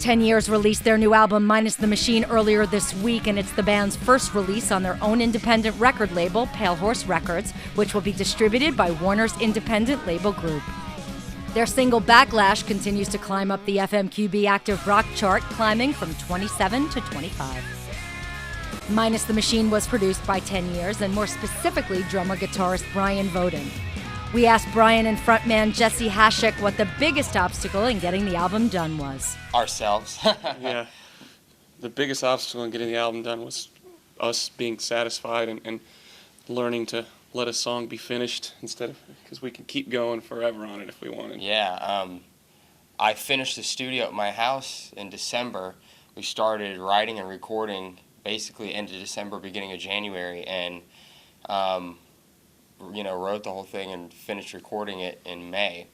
10 Years released their new album, Minus the Machine, earlier this week, and it's the band's first release on their own independent record label, Pale Horse Records, which will be distributed by Warner's independent label group. Their single, Backlash, continues to climb up the FMQB Active Rock chart, climbing from 27 to 25. Minus the Machine was produced by 10 Years, and more specifically, drummer-guitarist Brian Vodinh. We asked Brian and frontman Jesse Hasek what the biggest obstacle in getting the album done was. Ourselves. Yeah. The biggest obstacle in getting the album done was us being satisfied and learning to let a song be finished instead of, because we can keep going forever on it if we wanted. Yeah. I finished the studio at my house in December. We started writing and recording basically end of December, beginning of January, and wrote the whole thing and finished recording it in May.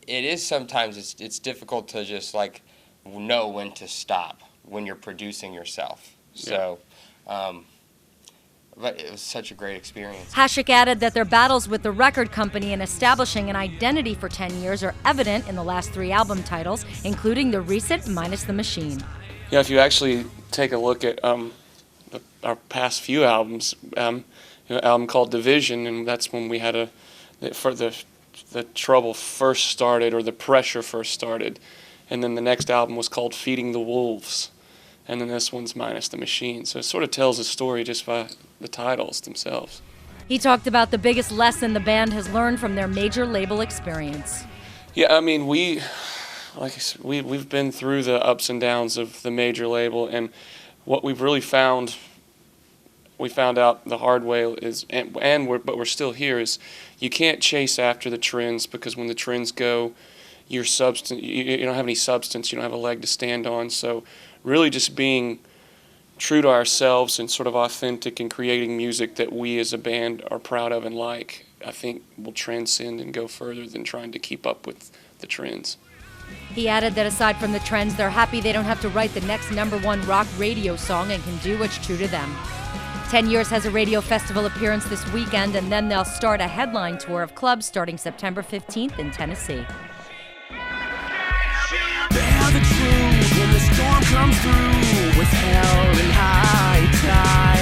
It is sometimes it's difficult to just like know when to stop when you're producing yourself. So, but it was such a great experience. Hasek added that their battles with the record company and establishing an identity for 10 Years are evident in the last 3 album titles, including the recent Minus the Machine. Yeah, if you actually take a look at our past few albums, an album called Division, and that's when we had the trouble first started, or the pressure first started, and then the next album was called Feeding the Wolves, and then this one's Minus the Machine. So it sort of tells a story just by the titles themselves. He talked about the biggest lesson the band has learned from their major label experience. Yeah, I mean, we've been through the ups and downs of the major label, and what we've really found out the hard way is, but we're still here, is you can't chase after the trends, because when the trends go, you don't have any substance, you don't have a leg to stand on. So really just being true to ourselves and sort of authentic and creating music that we as a band are proud of and like, I think will transcend and go further than trying to keep up with the trends. He added that aside from the trends, they're happy they don't have to write the next #1 rock radio song and can do what's true to them. 10 Years has a radio festival appearance this weekend, and then they'll start a headline tour of clubs starting September 15th in Tennessee. Bear the truth when the storm comes through with hell and high tide.